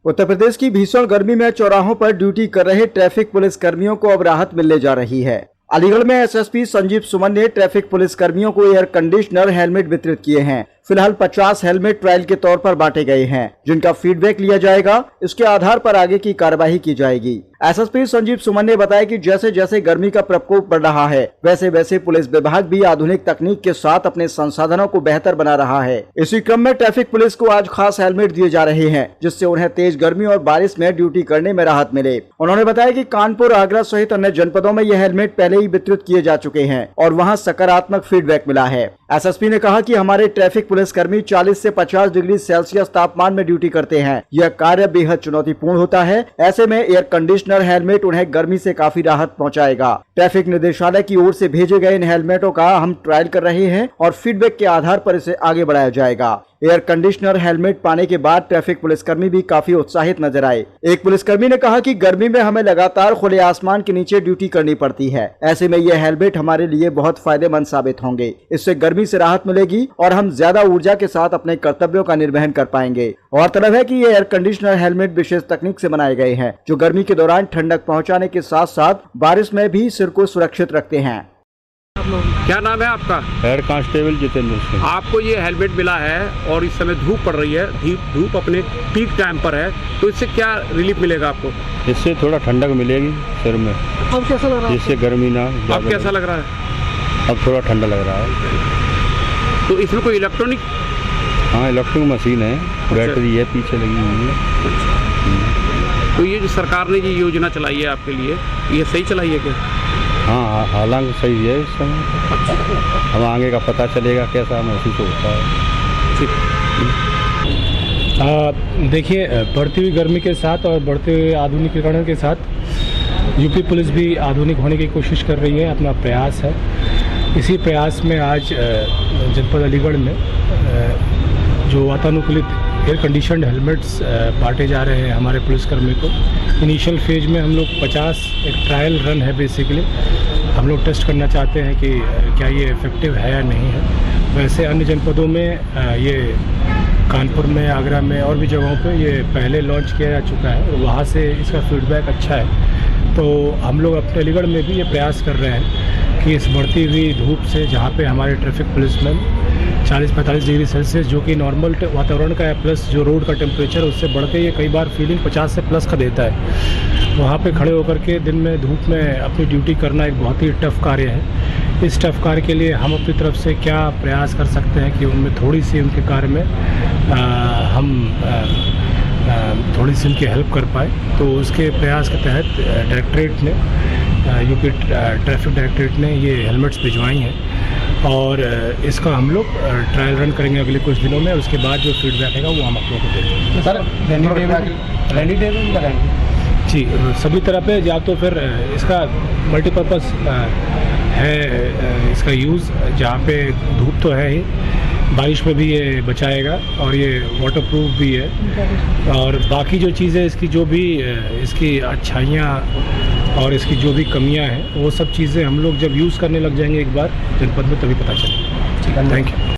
उत्तर प्रदेश की भीषण गर्मी में चौराहों पर ड्यूटी कर रहे ट्रैफिक पुलिस कर्मियों को अब राहत मिलने जा रही है। अलीगढ़ में एसएसपी संजीव सुमन ने ट्रैफिक पुलिस कर्मियों को एयर कंडीशनर हेलमेट वितरित किए हैं। फिलहाल 50 हेलमेट ट्रायल के तौर पर बांटे गए हैं, जिनका फीडबैक लिया जाएगा। इसके आधार पर आगे की कार्यवाही की जाएगी। एसएसपी संजीव सुमन ने बताया कि जैसे जैसे गर्मी का प्रकोप बढ़ रहा है, वैसे वैसे पुलिस विभाग भी आधुनिक तकनीक के साथ अपने संसाधनों को बेहतर बना रहा है। इसी क्रम में ट्रैफिक पुलिस को आज खास हेलमेट दिए जा रहे हैं, जिससे उन्हें तेज गर्मी और बारिश में ड्यूटी करने में राहत मिले। उन्होंने बताया कि कानपुर, आगरा सहित अन्य जनपदों में यह हेलमेट पहले ही वितरित किए जा चुके हैं और वहाँ सकारात्मक फीडबैक मिला है। एसएसपी ने कहा कि हमारे ट्रैफिक पुलिसकर्मी 40 से 50 डिग्री सेल्सियस तापमान में ड्यूटी करते हैं। यह कार्य बेहद चुनौतीपूर्ण होता है। ऐसे में एयर कंडीशनर हेलमेट उन्हें गर्मी से काफी राहत पहुंचाएगा। ट्रैफिक निदेशालय की ओर से भेजे गए इन हेलमेटों का हम ट्रायल कर रहे हैं और फीडबैक के आधार पर इसे आगे बढ़ाया जाएगा। एयर कंडीशनर हेलमेट पाने के बाद ट्रैफिक पुलिसकर्मी भी काफी उत्साहित नजर आए। एक पुलिसकर्मी ने कहा कि गर्मी में हमें लगातार खुले आसमान के नीचे ड्यूटी करनी पड़ती है। ऐसे में यह हेलमेट हमारे लिए बहुत फायदेमंद साबित होंगे। इससे गर्मी से राहत मिलेगी और हम ज्यादा ऊर्जा के साथ अपने कर्तव्यों का निर्वहन कर पाएंगे। और तलब है कि ये एयर कंडीशनर हेलमेट विशेष तकनीक से बनाए गए हैं, जो गर्मी के दौरान ठंडक पहुँचाने के साथ साथ बारिश में भी सिर को सुरक्षित रखते हैं। क्या नाम है आपका? Head constable Jitendra Singh. आपको ये हेलमेट मिला है और इस समय धूप पड़ रही है, धूप अपने पीक टाइम पर है, तो इससे क्या रिलीफ मिलेगा आपको? इससे थोड़ा ठंडक मिलेगी सिर में। अब कैसा लग रहा है? इससे गर्मी ना। अब कैसा लग रहा है? अब थोड़ा ठंडा लग रहा है। तो इसमें कोई इलेक्ट्रॉनिक? हाँ, इलेक्ट्रॉनिक मशीन है। बैटरी है पीछे लगी हुई है। तो ये जो सरकार ने ये योजना चलाई है आपके लिए, ये सही चलाई है क्या? हाँ, हालांकि सही है। इस समय हम आगे का पता चलेगा कैसा महसूस होता है। देखिए, बढ़ती हुई गर्मी के साथ और बढ़ते हुए आधुनिकीकरण के साथ यूपी पुलिस भी आधुनिक होने की कोशिश कर रही है, अपना प्रयास है। इसी प्रयास में आज जनपद अलीगढ़ में जो वातानुकूलित एयर कंडीशनड हेलमेट्स बांटे जा रहे हैं हमारे पुलिसकर्मी को। इनिशियल फेज में हम लोग 50 एक ट्रायल रन है। बेसिकली हम लोग टेस्ट करना चाहते हैं कि क्या ये इफ़ेक्टिव है या नहीं है। वैसे अन्य जनपदों में ये कानपुर में, आगरा में और भी जगहों पे ये पहले लॉन्च किया जा चुका है। वहाँ से इसका फीडबैक अच्छा है। तो हम लोग अपने अलीगढ़ में भी ये प्रयास कर रहे हैं कि इस बढ़ती हुई धूप से, जहाँ पे हमारे ट्रैफिक पुलिसमैन 40-45 डिग्री सेल्सियस जो कि नॉर्मल वातावरण का है, प्लस जो रोड का टेम्परेचर उससे बढ़ के ये कई बार फीलिंग 50 से प्लस का देता है। वहाँ पे खड़े होकर के दिन में धूप में अपनी ड्यूटी करना एक बहुत ही टफ कार्य है। इस टफ कार्य के लिए हम अपनी तरफ से क्या प्रयास कर सकते हैं कि उनमें थोड़ी सी उनके कार्य में हम थोड़ी सी उनकी हेल्प कर पाए। तो उसके प्रयास के तहत डायरेक्टरेट ने, यूपी ट्रैफिक डायरेक्टरेट ने ये हेलमेट्स भिजवाई हैं और इसका हम लोग ट्रायल रन करेंगे अगले कुछ दिनों में। उसके बाद जो फीडबैक है वो हम आप लोगों को देंगे। सर, रेनी डे में लगाएंगे जी, सभी तरह पे। या तो फिर इसका मल्टीपर्पज़ है इसका यूज़, जहाँ पे धूप तो है ही, बारिश में भी ये बचाएगा और ये वाटरप्रूफ भी है। और बाकी जो चीज़ें इसकी, जो भी इसकी अच्छाइयाँ और इसकी जो भी कमियां हैं, वो सब चीज़ें हम लोग जब यूज़ करने लग जाएंगे एक बार जनपद में, तभी पता चलेगा। ठीक है, थैंक यू।